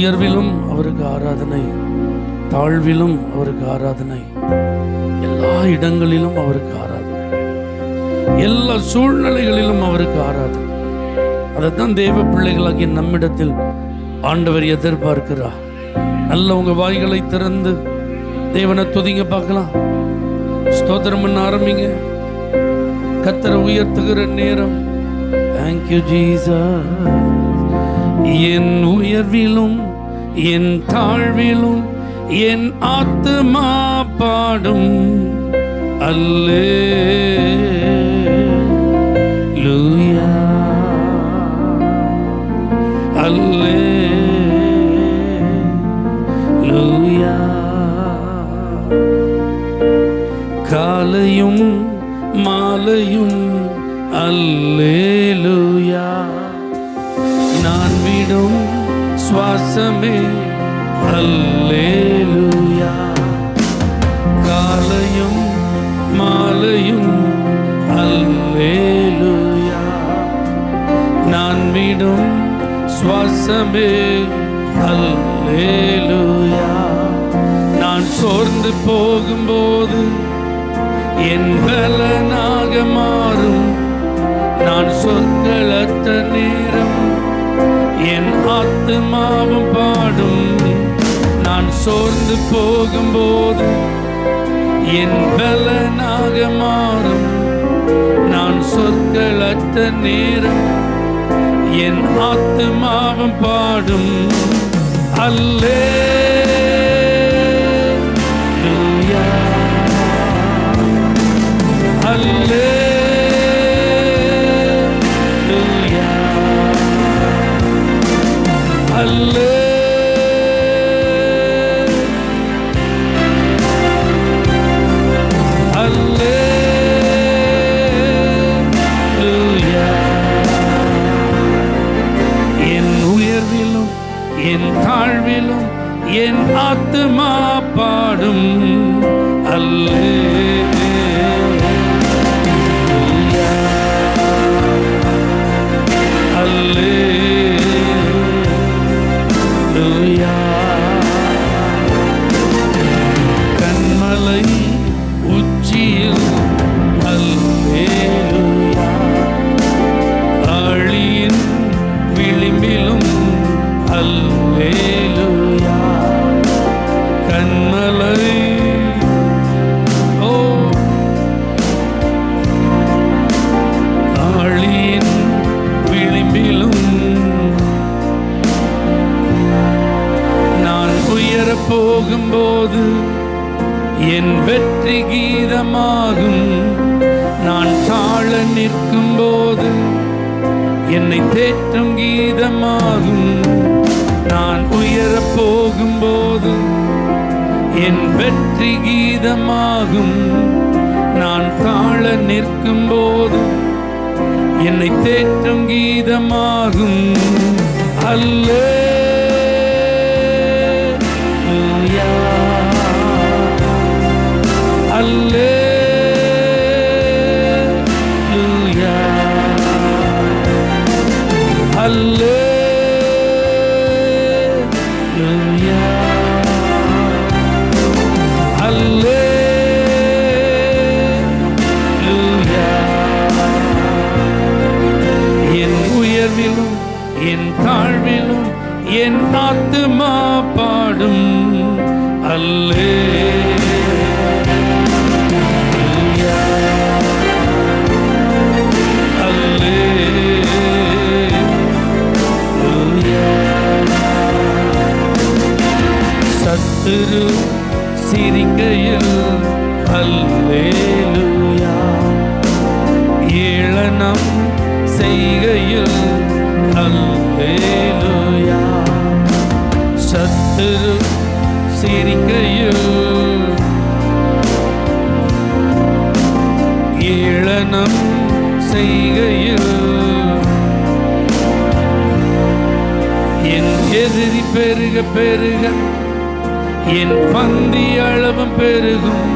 உயர்விலும் அவருக்கு ஆராதனை, தாழ்விலும் அவருக்கு ஆராதனை, எல்லா இடங்களிலும் அவருக்கு ஆராதனை, எல்லா சூழ்நிலைகளிலும் அவருக்கு ஆராதனை. அதைத்தான் தேவ பிள்ளைகளாகிய நம்மிடத்தில் ஆண்டவர் எதிர்பார்க்கிறார். நல்ல உங்க வாய்களை திறந்து தேவனை துதிங்க பார்க்கலாம். ஸ்தோத்திரம் பண்ண ஆரம்பிங்க. கர்த்தரை உயர்த்துகிற நேரம். Thank you Jesus. என் உயர்விலும் என் தாழ்விலும் என் ஆத்துமா பாடும் அல்லேலூயா, அல்லேலூயா. காலையும் மாலையும் அல்லேலூயா, நான் விடும் சுவாசமே அல்லேலூயா. காலையும் மாலையும் அல்லேலூயா, நான் விடும் சுவாசமே அல்லேலூயா. நான் சோர்ந்து போகும்போது என் பலனாக மாறும், நான் சொற்களற்ற நேரம் என் ஆத்துமாவும் பாடும். நான் சோர்ந்து போகும்போது என் பலனாக மாறும், நான் சொற்களற்ற நேரம் என் ஆத்துமாவும் பாடும் அல்லேலூயா, அல்லேலூயா, அல்லேலூயா. என் உயர்விலும் என் தாழ்விலும் என் ஆத்துமா பாடும் அல்லேலூயா, அல்லேலூயா. கண்மலை உச்சியில் அல்லேலூயா, ஆழியின் விளிம்பிலும் அல்லேலூயா. கண்மலை ஆழியின் விளிம்பிலும் நான் உயரப் போகும்போது என் வெற்றி கீதமாகும், நான் தாழ நிற்கும் போது என்னை தேற்றும் கீதமாகும். நான் உயரப் போகும்போது என் வெற்றி கீதமாகும், நான் தாழ நிற்கும் போது என்னை தேற்றும் கீதமாகும் அல்லேலூயா, அல்லேலூயா, அல்லேலூயா, அல்லேலூயா. என் உயர்விலும் என் தாழ்விலும் என் ஆத்துமா பாடும் அல்லேலூயா, அல்லேலூயா. சத்துரு சிரிக்கையில் அல்லேலூயா, ஏளனம் செய்கையில் அல்லேலூயா. சத்துரு சிரிக்கையில் ஏளனம் செய்கையில் என் எதிரி பெருக பெருக என் பந்தி அளவும் பெருகும்.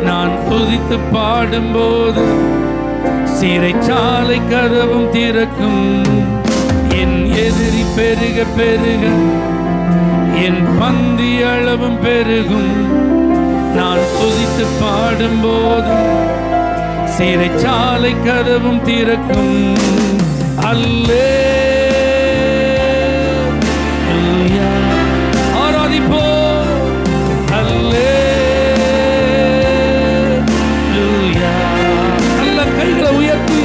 நான் துதித்து பாடும்போது சிறைச்சாலை கதவும் திறக்கும். என் எதிரி பெருக பெருக என் பந்தி அளவும் பெருகும். நான் துதித்து பாடும்போது சிறைச்சாலை கதவும் திறக்கும். அல்லேலூயா, ஆராதிப்போ. அல்லேலூயா, நல்ல கைகளை உயர்த்தி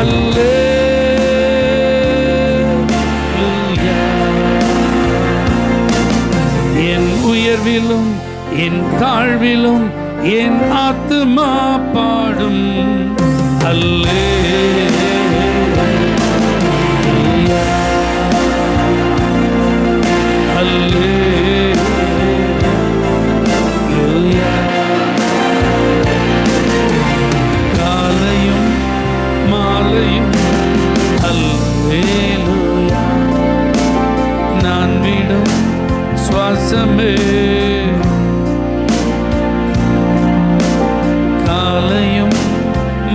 அல்லேலூயா. என் உயர்விலும் என் தாழ்விலும் என் ஆத்துமா பாடும். அல்லேலூயா, அல்லேலூயா. காலையும் மாலையும் அல்லேலூயா. நான் விடும் சுவாசமே காலையும்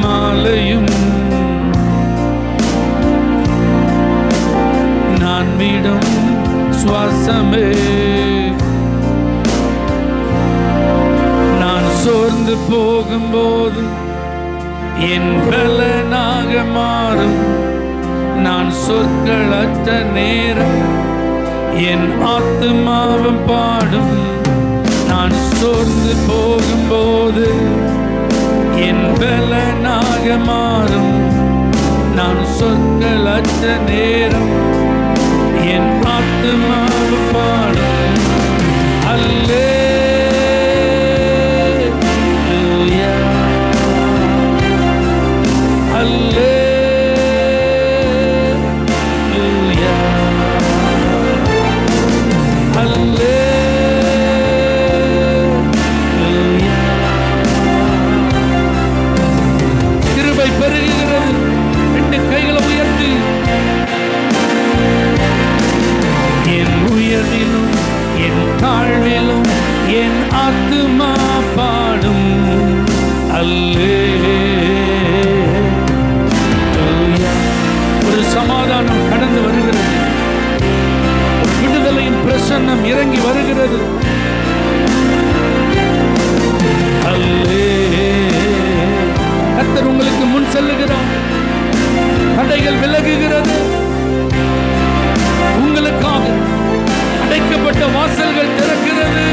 மாலையும் நான் விடும் சுவாசமே. நான் சோர்ந்து போகும்போது என் பலனாக மாறும். நான் சொற்களற்ற நேரம் என் ஆத்துமாவும் பாடும். நான் சோர்ந்து போகும்போது என் பலனாக மாறும். நான் சொற்களற்ற நேரம் என் ஆத்துமாவும் பாடும். அல்லேலூயா, அல்லேலூயா, அல்லேலூயா. கிருபை பெருகுகிறது. ரெண்டு கைகளை உயர்த்தி என் உயர்விலும் என் தாழ்விலும் என் ஆத்துமா பாடும். அல்லேலூயா. ஒரு சமாதானம் கடந்து வருகிறது. ஒரு விடுதலையின் பிரசன்னம் இறங்கி வருகிறது. கர்த்தர் உங்களுக்கு முன் செல்லுகிறார். தடைகள் விலகுகிறது. உங்களுக்காக அடைக்கப்பட்ட வாசல்கள் திறக்கிறது.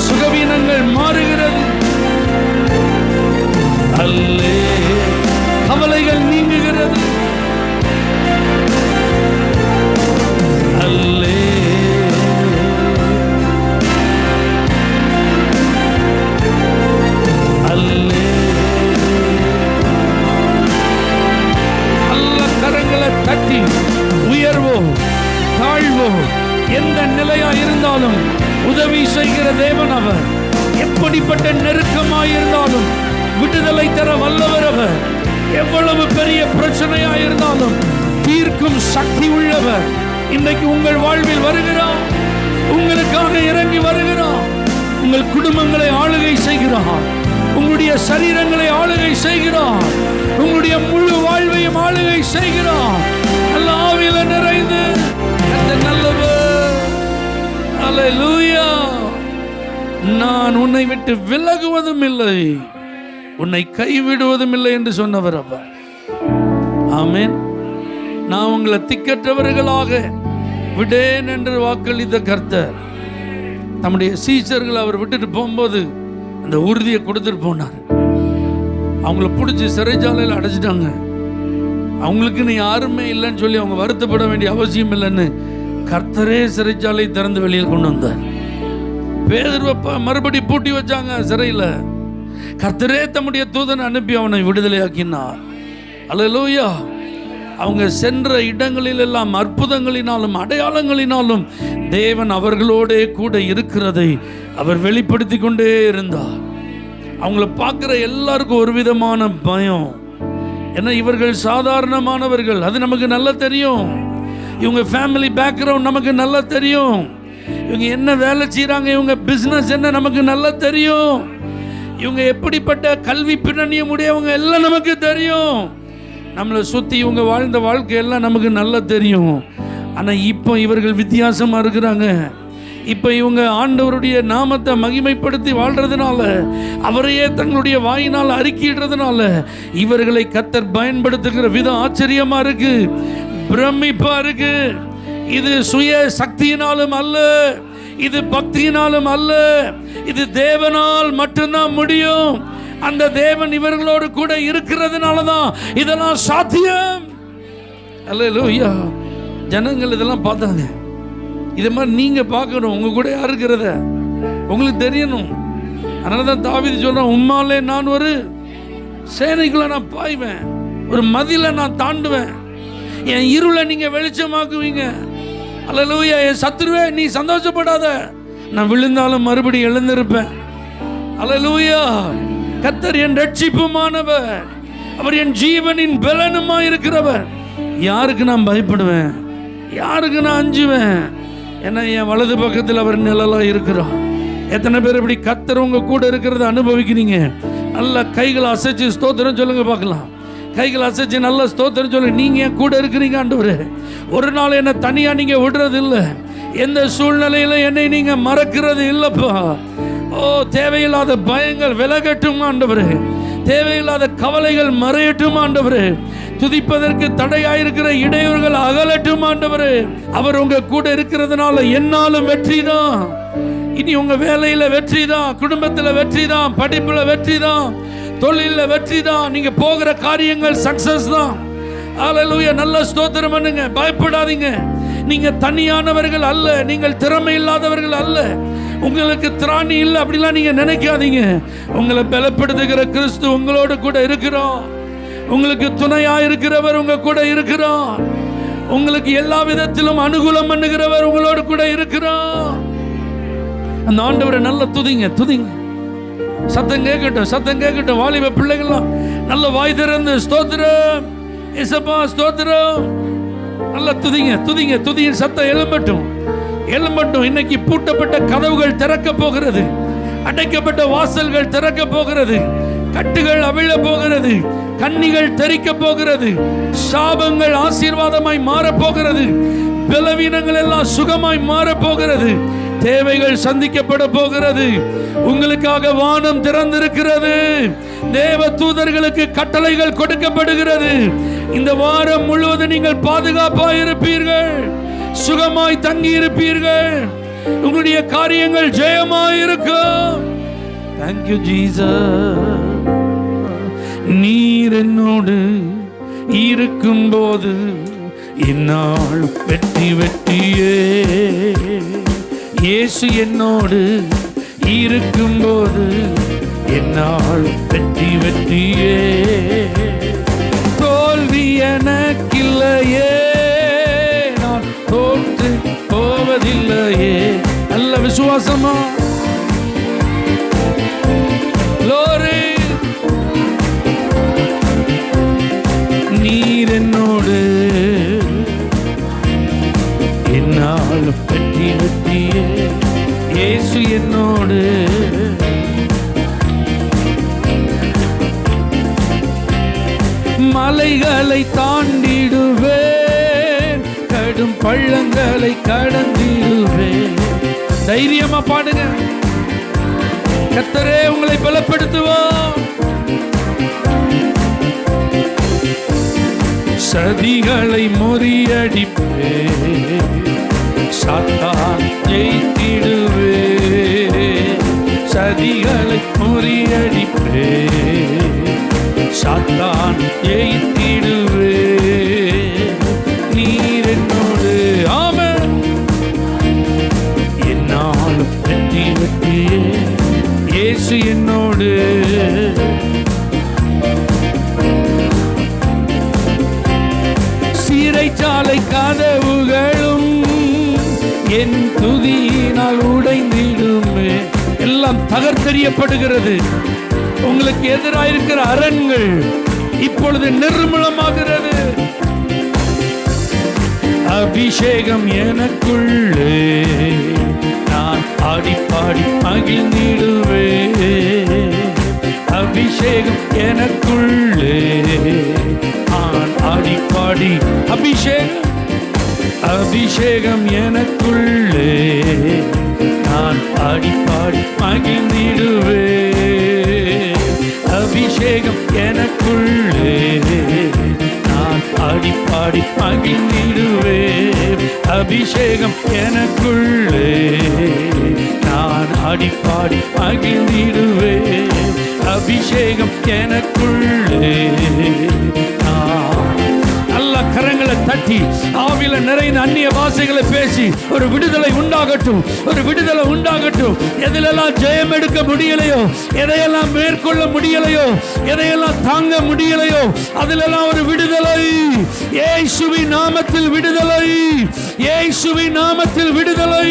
சுகவீனங்கள் மாறுகிறது. கவலைகள் நீங்குகிறது. நல்ல கரங்களை தட்டி உயர்வோ தாழ்வோ எந்த நிலையா இருந்தாலும் உதவி செய்கிற தேவன் அவர். எப்படிப்பட்ட நெருக்கமாயிருந்தாலும் விடுதலை தர வல்லவர் அவர். எவ்வளவு பெரிய பிரச்சனையா இருந்தாலும் தீர்க்கும் சக்தி உள்ளவர். இன்றைக்கு உங்கள் வாழ்வில் வருகிறார். உங்களுக்காக இறங்கி வருகிறார். உங்கள் குடும்பங்களை ஆளுகை செய்கிறார். உங்களுடைய சரீரங்களை ஆளுகை செய்கிறார். உங்களுடைய முழு வாழ்வையும் ஆளுகை செய்கிறார். நல்ல ஆவியில நிறைந்து நல்லவர். அல்லேலூயா. நான் உன்னை விட்டு விலகுவதும் இல்லை, உன்னை கைவிடுவதும் இல்லை என்று சொன்னவர் அவர். ஆமென். நான் உங்களை திக்கற்றவர்களாக விடேன் என்று வாக்களித்த கர்த்தர் நம்முடைய சீஷர்களை அவர் விட்டுட்டு போகும்போது அந்த உறுதியை கொடுத்துட்டு போனார். அவங்கள பிடிச்சி சிறைச்சாலையில் அடைச்சிட்டாங்க. அவங்களுக்குன்னு யாருமே இல்லைன்னு சொல்லி அவங்க வருத்தப்பட வேண்டிய அவசியம் இல்லைன்னு கர்த்தரே சிறைச்சாலை திறந்து வெளியில் கொண்டு வந்தார். பேதுருவை மறுபடி பூட்டி வச்சாங்க சிறையில். கர்த்தரே தம்முடைய தூதனை அனுப்பி அவனை விடுதலையாக்கினார். அல்லேலூயா. அவங்க சென்ற இடங்களில் எல்லாம் அற்புதங்களினாலும் அடையாளங்களினாலும் தேவன் அவர்களோடே கூட இருக்கிறதை அவர் வெளிப்படுத்தி கொண்டே இருந்தார். அவங்கள பார்க்குற எல்லாருக்கும் ஒரு விதமான பயம். ஏன்னா இவர்கள் சாதாரணமானவர்கள், அது நமக்கு நல்லா தெரியும். இவங்க ஃபேமிலி பேக்ரவுண்ட் நமக்கு நல்லா தெரியும். இவங்க என்ன வேலை செய்கிறாங்க, இவங்க பிஸ்னஸ் என்ன நமக்கு நல்லா தெரியும். இவங்க எப்படிப்பட்ட கல்வி பின்னணியை உடையவங்க எல்லாம் நமக்கு தெரியும். நம்மளை சுற்றி இவங்க வாழ்ந்த வாழ்க்கை எல்லாம் நமக்கு நல்லா தெரியும். ஆனால் இப்போ இவர்கள் வித்தியாசமாக இருக்கிறாங்க. இப்போ இவங்க ஆண்டவருடைய நாமத்தை மகிமைப்படுத்தி வாழ்றதுனால, அவரையே தங்களுடைய வாயினால் அறிக்கையிடுறதுனால இவர்களை கர்த்தர் பயன்படுத்துகிற விதம் ஆச்சரியமா இருக்கு, பிரமிப்பா இருக்கு. இது சுய சக்தியினாலும் அல்ல, இது பக்தியினாலும் அல்ல, இது தேவனால் மட்டும்தான் முடியும். அந்த தேவன் இவர்களோடு கூட இருக்கிறதுனால தான் இதெல்லாம் சாத்தியம். அல்லேலூயா. ஜனங்கள் இதெல்லாம் பார்த்தாங்க. இது மாதிரி நீங்கள் பார்க்கணும், உங்கள் கூட யார் இருக்கிறத உங்களுக்கு தெரியணும். அதனால தான் தாவீது சொல்கிறான், உம்மாலே நான் ஒரு சேனைக்குள்ள நான் பாய்வேன், ஒரு மதிலை நான் தாண்டுவேன், என் இருளை நீங்கள் வெளிச்சமாக்குவீங்க. அல்லேலூயா. என் சத்துருவே நீ சந்தோஷப்படாத, நான் விழுந்தாலும் மறுபடியும் எழுந்திருப்பேன். அல்லேலூயா. கர்த்தர் என் ரட்சிப்புமானவர், அவர் என் ஜீவனின் பலனுமா இருக்கிறவர். யாருக்கு நான் பயப்படுவேன், யாருக்கு நான் அஞ்சுவேன்? ஏன்னா என் வலது பக்கத்தில் அவர் நிழலாக இருக்கிறார். எத்தனை பேர் இப்படி கர்த்தர் உங்க கூட இருக்கிறத அனுபவிக்கிறீங்க? நல்ல கைகளை அசைச்சு ஸ்தோத்திரம் சொல்லுங்க பார்க்கலாம். கைகளை அசைச்சு நல்ல ஸ்தோத்திரம் சொல்லுங்க. நீங்க என் கூட இருக்கிறீங்க ஆண்டவரே. ஒரு நாள் என்னை தனியா நீங்க விடுறது இல்லை, எந்த சூழ்நிலையில என்னை நீங்க மறக்கிறது இல்லப்பா. ஓ, தேவையில்லாத பயங்கள் விலகட்டும் ஆண்டவரே, தேவையில்லாத கவலைகள் மறையட்டும் ஆண்டவரே, துதிப்பதற்கு தடையாயிருக்கிற இடையூறுகள் அகலட்டும் ஆண்டவரே. அவர் உங்க கூட இருக்கிறதுனால என்னாலும் வெற்றி தான். இனி உங்க வேலையில வெற்றி தான், குடும்பத்தில் வெற்றி தான், படிப்புல வெற்றி தான், தொழில வெற்றி தான். நீங்க போகிற காரியங்கள் சக்சஸ் தான். அல்லேலூயா. நல்ல ஸ்தோத்திரம் பண்ணுங்க. பயப்படாதீங்க. நீங்க தனியானவர்கள் அல்ல, நீங்கள் திறமை இல்லாதவர்கள் அல்ல, உங்களுக்கு திராணி இல்லை அப்படிலாம் நீங்க நினைக்காதீங்க. உங்களை பலப்படுத்துகிற கிறிஸ்து உங்களோடு கூட இருக்கிறார். உங்களுக்கு துணையா இருக்கிறவர் உங்க கூட இருக்கிறார். உங்களுக்கு எல்லா விதத்திலும் அனுகூலம் பண்ணுகிறவர் உங்களோடு கூட இருக்கிறார். அந்த ஆண்டவரை நல்ல துதிங்க, துதிங்க. சத்தம் கேட்கட்டும், சத்தம் கேட்கட்டும். வாலிப பிள்ளைகள்லாம் நல்ல வாய் திறந்து ஸ்தோத்திரம் இயேசுப்பா ஸ்தோத்திரம் நல்ல துதிங்க, துதிங்க. துதியின் சத்தம் எழும்பட்டும், எழும்பட்டும். இன்னைக்கு பூட்டப்பட்ட கதவுகள் திறக்க போகிறது, அடைக்கப்பட்ட வாசல்கள் திறக்க போகிறது, கட்டுகள் அவிழ போகிறது, கண்ணிகள் தெரிக்க போகிறது, சாபங்கள் ஆசீர்வாதமாய் மாறப்போகிறது, பலவீனங்கள் எல்லாம் சுகமாய் மாறப்போகிறது, தேவைகள் சந்திக்கப்பட போகிறது. உங்களுக்காக வானம் திறந்திருக்கிறது, தேவ தூதர்களுக்கு கட்டளைகள் கொடுக்கப்படுகிறது. இந்த வாரம் முழுவதும் நீங்கள் பாதுகாப்பாய் இருப்பீர்கள், சுகமாய் தங்கி இருப்பீர்கள், உங்களுடைய காரியங்கள் ஜெயமாய் இருக்கும். Thank you Jesus. நீர் என்னோடு இருக்கும்போது என்னால் வெற்றி வெற்றியே. இயேசு என்னோடு இருக்கும்போது என்னால் வெற்றி வெற்றியே. தோல்வி எனக்கில்லையே, நான் தோற்று போவதில்லையே. நல்ல விசுவாசமா லோரே. நீர் என்னோடு என்னால் வெற்றி வெற்றியே. இயேசு என்னோடு மலைகளை தாண்டிடுவேன், கடும் பள்ளங்களை கடந்திடுவேன். தைரியமா பாடுங்க. கர்த்தரே உங்களை பலப்படுத்துவார். சதிகளை முறியடிப்பே, சாத்தான் ஜெயித்திடுவே. சதிகளை முறியடிப்பே, சாத்தான் ஜெயித்திடுவே. நீர் என்னோடு ஆமென். என்னாலும் வெற்றி வெற்றியே. இயேசு என்னோடு. சிறைச்சாலை கதவுகளும் என் துதியினால் உடைந்திடுமே. எல்லாம் தகர்த்தெறியப்படுகிறது. உங்களுக்கு எதிராக இருக்கிற அரண்கள் இப்பொழுது நிர்மூலமாகிறது. அபிஷேகம் எனக்குள்ளே, நான் ஆடி பாடி மகிழ்ந்திடுவே. அபிஷேகம் எனக்குள்ளே நான் ஆடிப்பாடி அபிஷேகம் அபிஷேகம் எனக்குள்ளே நான் ஆடிப்பாடி மகிழ்ந்திடுவே அபிஷேகம் எனக்குள்ளே நான் ஆடிப்பாடி மகிழ்ந்திடுவே அபிஷேகம் எனக்குள்ளே நான் ஆடிப்பாடி மகிழ்ந்திடுவே அபிஷேகம் எனக்குள்ளே நல்ல கரங்களை தட்டி ஆவில நிறைந்த அந்நிய பாஷைகளை பேசி ஒரு விடுதலை உண்டாகட்டும், ஒரு விடுதலை உண்டாகட்டும். எதிலெல்லாம் ஜெயம் எடுக்க முடியலையோ, எதையெல்லாம் மேற்கொள்ள முடியலையோ, எதையெல்லாம் தாங்க முடியலையோ, அதிலெல்லாம் ஒரு விடுதலை. இயேசுவின் நாமத்தில் விடுதலை, இயேசுவின் நாமத்தில் விடுதலை.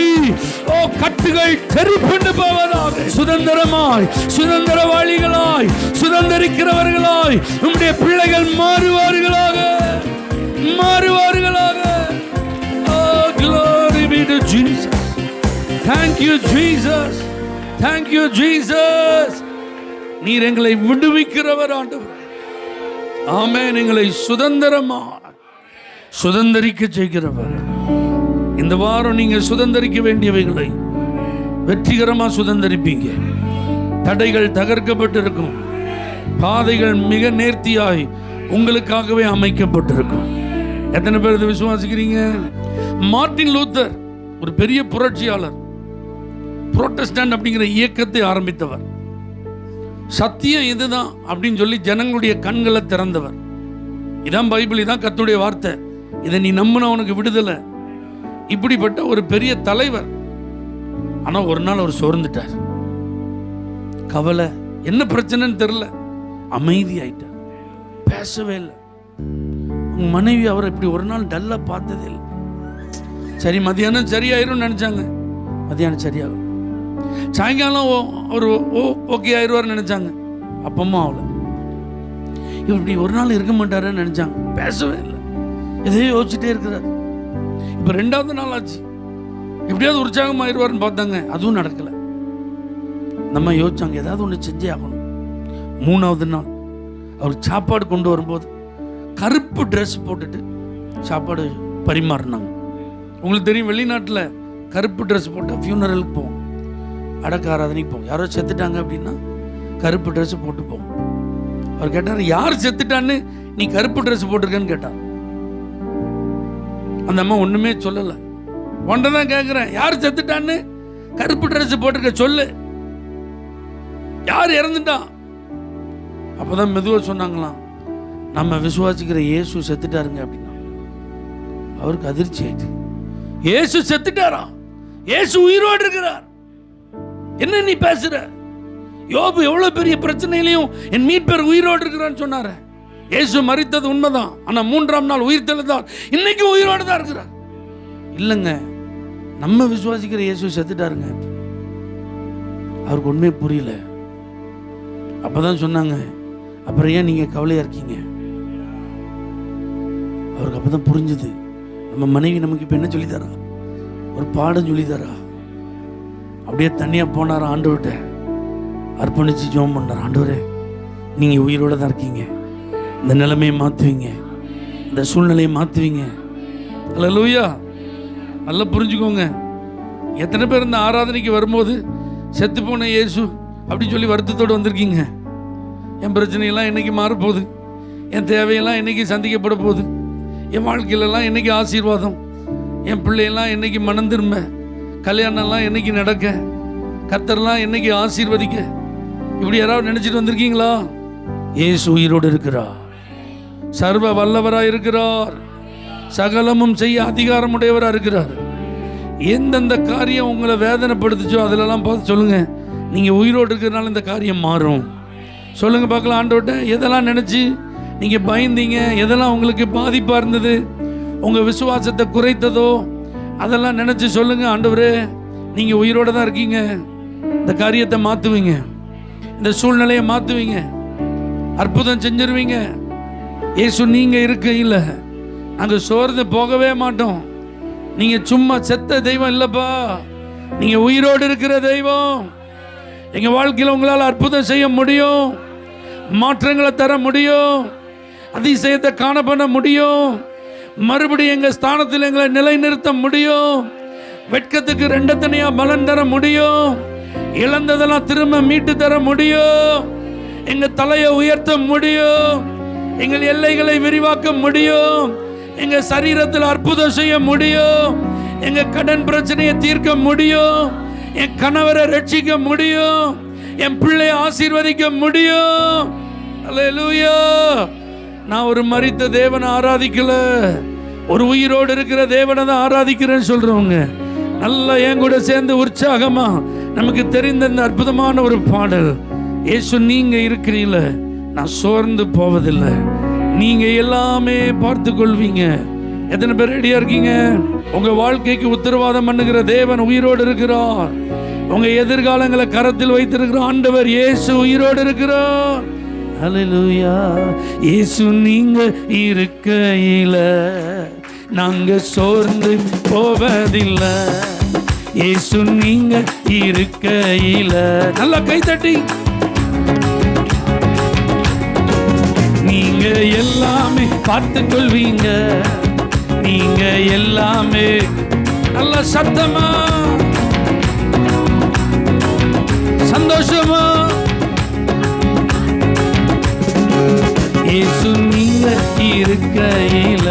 ஓ, கட்டுகள் தெரிப்புண்டு போவதாக. சுதந்திரமாய், சுதந்திரவாளிகளாய், சுதந்திரிக்கிறவர்களாய் உம்முடைய பிள்ளைகள் மாறுவார்களாக, மாறுவார்களாக. Oh, glory be to Jesus. Thank you Jesus. Thank you Jesus. நீர் எங்களை விடுவிக்கிறவர் ஆண்டவரே. ஆமென். எங்களை சுதந்திரிக்க செய்கிறவர். இந்த வாரம் நீங்க சுதந்திரிக்க வேண்டியவைகளை வெற்றிகரமா சுதந்திரிப்பீங்க. தடைகள் தகர்க்கப்பட்டிருக்கும், பாதைகள் மிக நேர்த்தியாய் உங்களுக்காகவே அமைக்கப்பட்டிருக்கும். எத்தனை பேர் இதை விசுவாசிக்கிறீங்க? மார்ட்டின் லூத்தர் ஒரு பெரிய புரட்சியாளர், புரோட்டஸ்டன்ட் அப்படிங்கிற இயக்கத்தை ஆரம்பித்தவர். சத்தியம் இதுதான் அப்படின்னு சொல்லி ஜனங்களுடைய கண்களை திறந்தவர். இதான் பைபிள், இதான் கர்த்தருடைய வார்த்தை, இதை நீ நம்பினா உனக்கு விடுதலை. இப்படிப்பட்ட ஒரு பெரிய தலைவர். ஆனால் ஒரு நாள் அவர் சோர்ந்துட்டார். கவலை, என்ன பிரச்சனைன்னு தெரியல, அமைதி ஆயிட்டார், பேசவே இல்லை. உங்க மனைவி அவரை இப்படி ஒரு நாள் டல்லா பார்த்ததே இல்லை. சரி, மதியானம் சரியாயிரும் நினைச்சாங்க, மதியானம் சரியாகும். சாயங்காலம் ஒரு ஓகே ஆயிடுவார்னு நினைச்சாங்க, அப்பமா அவளை இப்படி ஒரு நாள் இருக்க மாட்டாருன்னு நினைச்சாங்க, பேசவே இல்லை, எதையோ யோசிச்சுட்டே இருக்கிறார். இப்போ 2வது நாள் ஆச்சு, எப்படியாவது உற்சாகமாயிருவார்னு பார்த்தாங்க, அதுவும் நடக்கலை. நம்ம யோசிச்சாங்க ஏதாவது ஒன்று செஞ்சே ஆகணும். 3வது நாள் அவர் சாப்பாடு கொண்டு வரும்போது கருப்பு ட்ரெஸ் போட்டுட்டு சாப்பாடு பரிமாறினாங்க. உங்களுக்கு தெரியும், வெளிநாட்டில் கருப்பு ட்ரெஸ் போட்டால் ஃபியூனரலுக்கு போவோம், அடக்க ஆராதனைக்கு போவோம். யாரோ செத்துட்டாங்க அப்படின்னா கருப்பு ட்ரெஸ் போட்டு போவோம். அவர் கேட்டார், யார் செத்துட்டான்னு நீ கருப்பு ட்ரெஸ் போட்டிருக்கன்னு கேட்டார். அந்த அம்மா ஒன்றுமே சொல்லலை. ஒன்றை தான் கேட்குறேன், யார் செத்துட்டான்னு கருப்பு ட்ரெஸ் போட்டிருக்க சொல்லு, யார் இறந்துட்டா? அப்போதான் மெதுவாக சொன்னாங்களாம், நம்ம விசுவாசிக்கிற இயேசு செத்துட்டாருங்க அப்படின்னா. அவருக்கு அதிர்ச்சி ஆயிடுச்சு. இயேசு செத்துட்டாரா? இயேசு உயிரோடு இருக்கிறார். என்ன நீ பேசுற? யோபு எவ்வளவு பெரிய பிரச்சனையிலையும் என் மீட்பர் உயிரோடு இருக்கிறான்னு சொன்னாரு. இயேசு மரித்தது உண்மைதான், ஆனா 3ஆம் நாள் உயிர் தெழுந்தார். இன்னைக்கு உயிரோடு தான் இருக்கிறார். இல்லைங்க, நம்ம விசுவாசிக்கிற இயேசு செத்துட்டாருங்க. அவருக்கு உண்மையே புரியல. அப்பதான் சொன்னாங்க, அப்புறம் ஏன் நீங்க கவலையா இருக்கீங்க? அவருக்கு அப்பதான் புரிஞ்சுது, நம்ம மனைவி நமக்கு இப்ப என்ன சொல்லித்தரா? ஒரு பாடம் சொல்லித்தரா. அப்படியே தனியா போனாரா, ஆண்டவர்கிட்ட அர்ப்பணிச்சு ஜெபம் பண்ணார். ஆண்டவரே, நீங்க உயிரோட தான் இருக்கீங்க, இந்த நிலைமையை மாத்துவீங்க, இந்த சூழ்நிலையை மாத்துவீங்க. அல்லேலூயா. நல்லா புரிஞ்சுக்கோங்க. எத்தனை பேர் இந்த ஆராதனைக்கு வரும்போது செத்து போன இயேசு அப்படின்னு சொல்லி வருத்தத்தோடு வந்திருக்கீங்க? என் பிரச்சனையெல்லாம் என்னைக்கு மாறப்போகுது, என் தேவையெல்லாம் என்னைக்கு சந்திக்கப்பட போகுது, என் வாழ்க்கையிலலாம் என்னைக்கு ஆசீர்வாதம், என் பிள்ளையெல்லாம் என்னைக்கு மனம் திரும்ப, கல்யாணம்லாம் என்னைக்கு நடக்க, கர்த்தர்லாம் என்னைக்கு ஆசீர்வதிக்க, இப்படி யாராவது நினைச்சிட்டு வந்திருக்கீங்களா? இயேசு உயிரோடு இருக்கிறார், சர்வ வல்லவராக இருக்கிறார், சகலமும் செய்ய அதிகாரமுடையவராக இருக்கிறார். எந்தெந்த காரியம் உங்களை வேதனைப்படுத்துச்சோ அதிலெல்லாம் பார்த்து சொல்லுங்க, நீங்கள் உயிரோடு இருக்கிறதுனால இந்த காரியம் மாறும். சொல்லுங்க பார்க்கலாம். ஆண்டவர்கிட்ட எதெல்லாம் நினச்சி நீங்கள் பயந்தீங்க, எதெல்லாம் உங்களுக்கு பாதிப்பாக இருந்தது, உங்கள் விசுவாசத்தை குறைத்ததோ, அதெல்லாம் நினச்சி சொல்லுங்க. ஆண்டவரே, நீங்கள் உயிரோடு தான் இருக்கீங்க, இந்த காரியத்தை மாற்றுவீங்க, இந்த சூழ்நிலையை மாற்றுவீங்க, அற்புதம் செஞ்சிருவீங்க. இயேசு நீங்கள் இருக்கையில் நாங்கள் சோர்ந்து போகவே மாட்டோம். நீங்கள் சும்மா செத்த தெய்வம் இல்லைப்பா, நீங்கள் உயிரோடு இருக்கிற தெய்வம். எங்கள் வாழ்க்கையில் உங்களால் அற்புதம் செய்ய முடியும். மாற்றங்களை தர முடியும், அதிசயத்தை காண பண்ண முடியும், மறுபடியும் எங்கள் ஸ்தானத்தில் எங்களை நிலைநிறுத்த முடியும், வெட்கத்துக்கு ரெண்டத்தனையா பலன் தர முடியும், இழந்ததெல்லாம் திரும்ப மீட்டு தர முடியும், எங்க தலையை உயர்த்த முடியும், எங்கள் எல்லைகளை விரிவாக்க முடியும், எங்க சரீரத்தில் அற்புதம் செய்ய முடியும், எங்க கடன் பிரச்சனையை தீர்க்க முடியும், என் கணவரை ரட்சிக்க முடியும், என் பிள்ளையை ஆசீர்வதிக்க முடியும். அல்லேலூயா. நான் ஒரு மரித்த தேவனை ஆராதிக்கல, ஒரு உயிரோடு இருக்கிற தேவனை தான் ஆராதிக்கிறேன்னு சொல்றவங்க நல்லா என் கூட சேர்ந்து உற்சாகமா நமக்கு தெரிந்த இந்த அற்புதமான ஒரு பாடல். இயேசு நீங்க இருக்கிறீங்கள, நான் சோர்ந்து போவதில்லை, நீங்க எல்லாமே பார்த்து கொள்வீங்க. எத்தனை பேர் ரெடியா இருக்கீங்க? உங்க வாழ்க்கைக்கு உத்தரவாதம் பண்ணுகிற தேவன் உயிரோடு இருக்கிறார். உங்க எதிர்காலங்களை கரத்தில் வைத்திருக்கிற ஆண்டவர் இயேசு உயிரோடு இருக்கிறார். ஹல்லேலூயா. இயேசு நீங்க இருக்கையில நாங்க சோர்ந்து போவதில்லை, இயேசு நீங்க இருக்கையில. நல்லா கைத்தட்டி. நீங்க எல்லாமே பார்த்து கொள்வீங்க, நீங்க எல்லாமே. நல்ல சத்தமா சந்தோஷமா. இயேசு நீங்க இருக்கையில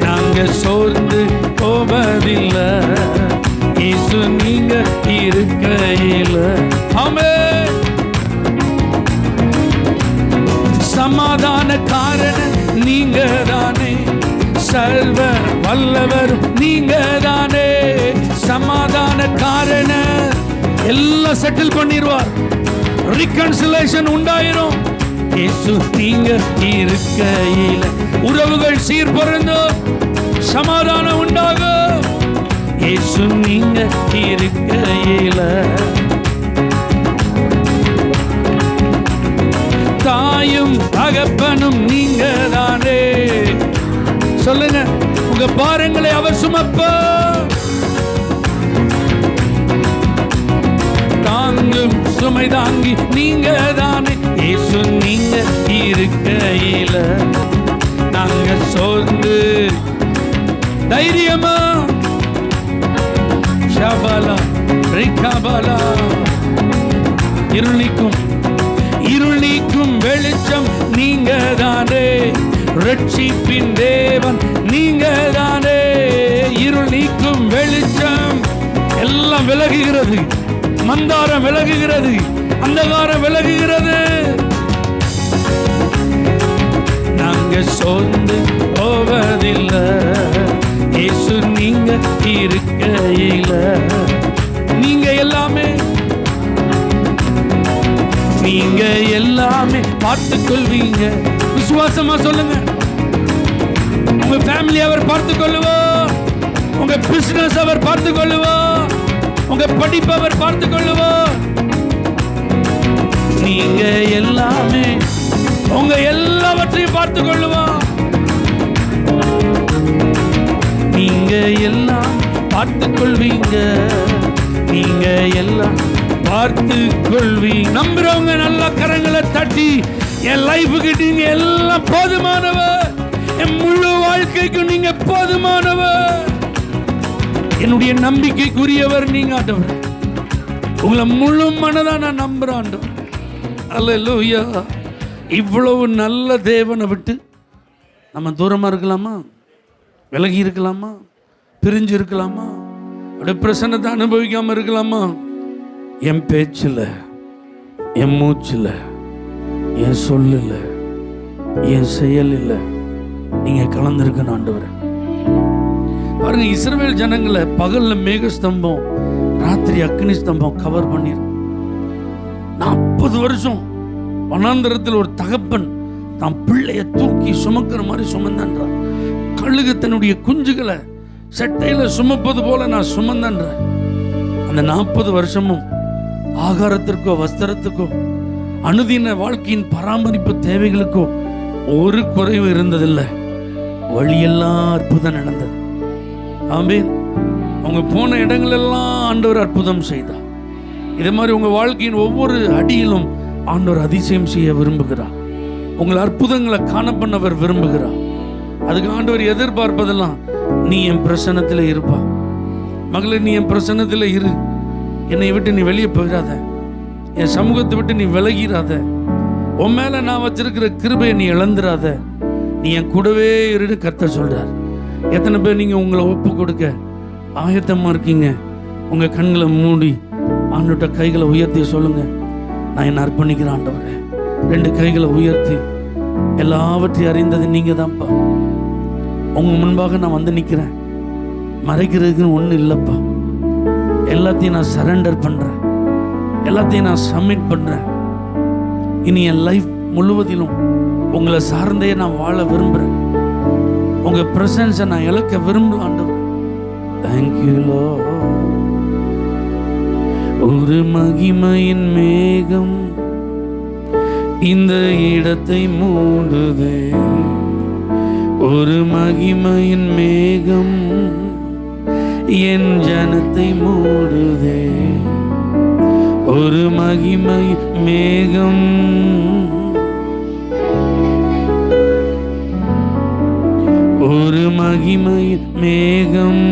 நாங்க சோர்ந்து போவதில்லை, இயேசு நீங்க இருக்கையில. ஆமென். சமாதான காரணம் நீங்க தானே, சர்வ வல்லவர் நீங்க தானே. சமாதான காரணம் எல்லாம் செட்டில் பண்ணிடுவார், ரிகன்சிலேஷன் உண்டாயிரும். இயேசு நீங்க இருக்கையில உறவுகள் சீர் பொருந்தும், சமாதானம் உண்டாகும். இயேசு நீங்க இருக்கையில. தாயும் தகப்பனும் நீங்க தானே. சொல்லுங்க, உங்க பாரங்களை அவர் சுமப்ப. தாங்கும் சுமை தாங்கி நீங்க தானே. இயேசு நீங்க இருக்கையில நாங்க சோர்ந்து தைரியமா. ஷபலா ரிகபலா. இருள் நீக்கும் வெளிச்சம் நீங்க தானே, ரட்சிப்பின் தேவன் நீங்க தானே. இருள் நீக்கும் வெளிச்சம் எல்லாம் விலகுகிறது, மந்தாரம் விலகுகிறது, அந்தகாரம் விலகுகிறது. நாங்க சோர்ந்து போவதில்லை, இயேசு நீங்க இருக்கையில. நீங்க எல்லாமே, நீங்க எல்லாமே பார்த்துக் கொள்வீங்க. விசுவாசமா சொல்லுங்க. உங்க ஃபேமிலி அவர் பார்த்துக் கொள்ளுவார், உங்க பிசினஸ் அவர் பார்த்துக் கொள்ளுவார், உங்க படிப்பு அவர் பார்த்துக் கொள்ளுவார். நீங்க எல்லாமே, உங்க எல்லாவற்றையும் பார்த்துக் கொள்ளுவார். நீங்க எல்லாம் பார்த்துக் கொள்வீங்க, நீங்க எல்லாம் பார்த்து கொள்வீங்க. நம்புறவங்க நல்ல கரங்களை தட்டி, என் லைஃபுக்கு நீங்க எல்லாம் போதுமானவர், என் முழு வாழ்க்கைக்கும் நீங்க போதுமானவர், என்னுடைய நம்பிக்கைக்குரியவர் நீங்க ஆண்டவர். உங்களை முழு மனதா நான் நம்புறேன் ஆண்டவர். அல்லேலூயா. இவ்வளவு நல்ல தேவனை விட்டு நம்ம தூரமா இருக்கலாமா? விலகி இருக்கலாமா? பிரிஞ்சு இருக்கலாமா? அவருடைய பிரசன்னத்தை அனுபவிக்காம இருக்கலாமா? என் பேச்சில், என் மூச்சில், என் சொல்லில், என் செயலில் நீங்க கலந்துருக்கணும் ஆண்டவரே. பாருங்க, இஸ்ரவேல் ஜனங்களை பகல்ல மேகஸ்தம்பம், ராத்திரி அக்னி ஸ்தம்பம் கவர் பண்ணிரு. 40 வருஷம் வனாந்தரத்தில் ஒரு தகப்பன் தான் பிள்ளைய தூக்கி சுமக்கிற மாதிரி சுமந்தான்றான். கழுகு தன்னுடைய குஞ்சுகளை செட்டையில சுமப்பது போல நான் சுமந்தான்றேன். அந்த 40 வருஷமும் ஆகாரத்திற்கோ வஸ்திரத்துக்கோ அனுதின வாழ்க்கையின் பராமரிப்பு தேவைகளுக்கோ ஒரு குறைவு இருந்ததில்லை. வழியெல்லாம் அற்புதம் நடந்தது. ஆமென். அவங்க போன இடங்களெல்லாம் ஆண்டவர் அற்புதம் செய்தார். இதே மாதிரி உங்க வாழ்க்கையின் ஒவ்வொரு அடியிலும் ஆண்டவர் அதிசயம் செய்ய விரும்புகிறார். உங்கள் அற்புதங்களை காண பண்ணவர் விரும்புகிறார். அதுக்கு ஆண்டவர் எதிர்பார்ப்பதெல்லாம், நீ என் பிரசன்னத்தில் இருப்பா மகளே, நீ என் பிரசன்னத்தில் இரு. என்னை விட்டு நீ வெளியே போயிடாத, என் சமூகத்தை விட்டு நீ விலகிடாத, உன் மேல நான் வச்சிருக்கிற கிருபையை நீ இழந்துடாத, நீ என் கூடவே இருன்னு கர்த்தர் சொல்றார். எத்தனை பேர் நீங்க உங்களை ஒப்பு கொடுக்க ஆயத்தமா இருக்கீங்க? உங்க கண்களை மூடி ஆண்டவர்ட்ட கைகளை உயர்த்தி சொல்லுங்க, நான் என்ன அர்ப்பணிக்கிறேன் ஆண்டவரே. 2 கைகளை உயர்த்தி, எல்லாவற்றையும் அறிந்தது நீங்க தான்ப்பா. உங்க முன்பாக நான் வந்து நிற்கிறேன். மறைக்கிறதுக்குன்னு ஒன்றும் இல்லைப்பா. எல்லாத்தையும் நான் சரண்டர் பண்ணுறேன், எல்லாத்தையும் நான் சப்மிட் பண்ணுறேன். இனி என் லைஃப் முழுவதிலும் உங்களை சார்ந்தே நான் வாழ விரும்புகிறேன். உங்கள் ப்ரெசன்ஸை நான் இழக்க விரும்பல ஆண்டவர். Thank you Lord. ஒரு மகிமையின் மேகம் இந்த இடத்தை மூடுதே, ஒரு மகிமையின் மேகம் என் ஜனத்தை மூடுதே, ஒரு மகிமை மேகம், ஒரு மகிமை மேகம்,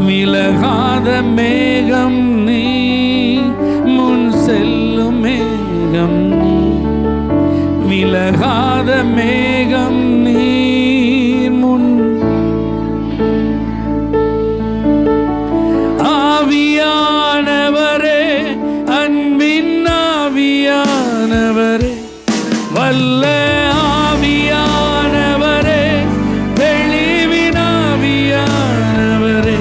விலகாத மேகம் நீ, முன் செல்லும் மேகம் நீ, விலகாத மேகம் நீ, முன் ஆவியானவரே, அன்பின் ஆவியானவரே, வல்ல ஆவியானவரே, தெளிவின் ஆவியானவரே,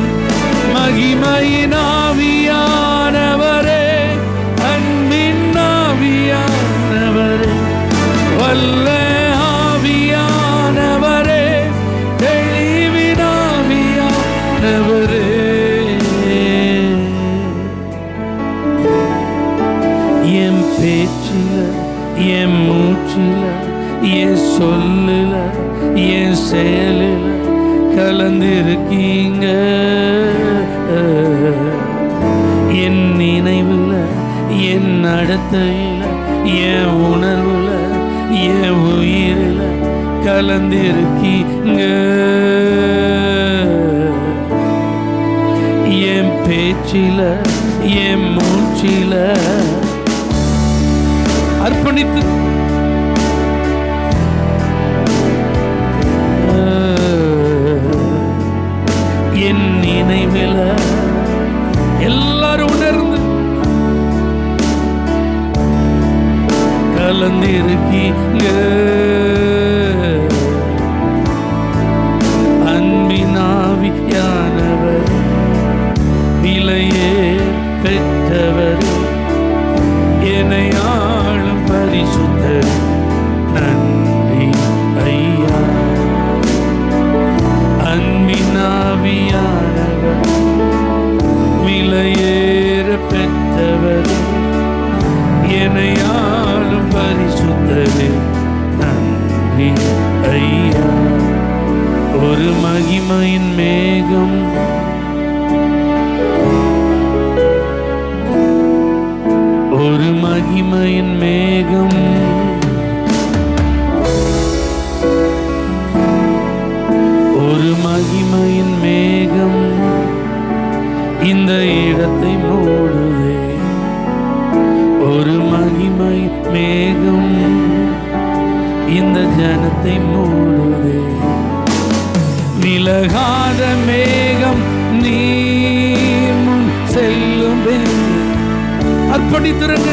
மகிமையின் ஆவியானவரே, அன்பின் ஆவியானவரே, வல்ல ஆவியானவரே, தெளிவின் ஆவியானவரே, என் பேச்சில, என் மூச்சில, என் சொல்லுல, என் செயலில கலந்திருக்கீங்க. என் நினைவுல, என் நடத்தையில, என் உணர்வுல, என் உயிரில கலந்திருக்கீங்க. என் பேச்சில, என் மூச்சில அர்ப்பணித்து என் நினைவில எல்லாரும் உணர்ந்து கலந்திருக்கீங்க. அன்பினாவியானவர், விலையே பெற்றவர், என்னை ஆளும் பரிசுத்தர், நன்றி ஐயா. அன்பினாவியானவர், விலையேற பெற்றவர், என்னை ஆளும் பரிசுத்தரே, நன்றி ஐயா. ஒரு மகிமையின் மேகம், ஒரு மகிமையின் மேகம், ஒரு மகிமையின் மேகம் இந்த இடத்தை மூடுதே, ஒரு மகிமை மேகம் இந்த ஜனத்தை மூடுதே, விலகாத மேகம் நீர் முன் செல்லும். அர்ப்பணித்துருங்க,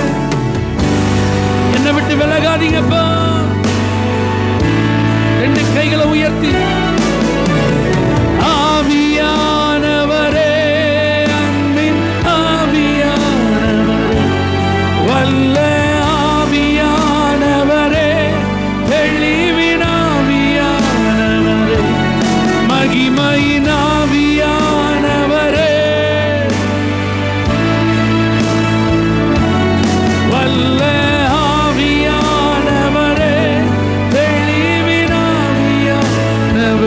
என்னை விட்டு விலகாதீங்கப்பா. 2 கைகளை உயர்த்தி, ஆவியானவரே, அன்பின் ஆவியானவரே, வல்ல ஆவியானவரே, தெளிவின் ஆவியானவரே, மகிமையின் ஆவியானவரே, வல்ல ஆவியானவரே, தெளிவின் ஆவியானவரே,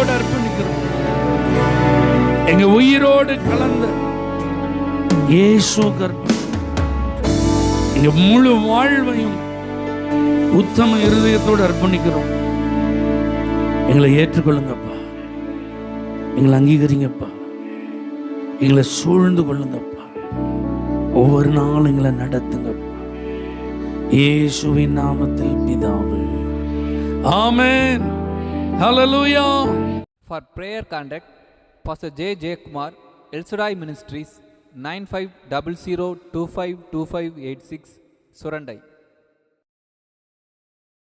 இருதயத்தோடு அர்ப்பணிக்கிறோம். எங்க உயிரோடு கலந்த இயேசு கர்த்தர், எங்க முழு வாழ்வையும் உத்தம இருதயத்தோடு அர்ப்பணிக்கிறோம். எங்களை ஏற்றுக்கொள்ளுங்கப்பா, எங்களை அங்கீகரிங்கப்பா, எங்களை சூழ்ந்து கொள்ளுங்கப்பா, ஒவ்வொரு நாளும் எங்களை நடத்துங்கப்பா. இயேசுவின் நாமத்தில் பிதாவே, ஆமென். ஹல்லேலூயா. For prayer contact, Pastor J. Kumar, El Shaddai Ministries, 9500252586, Surandai.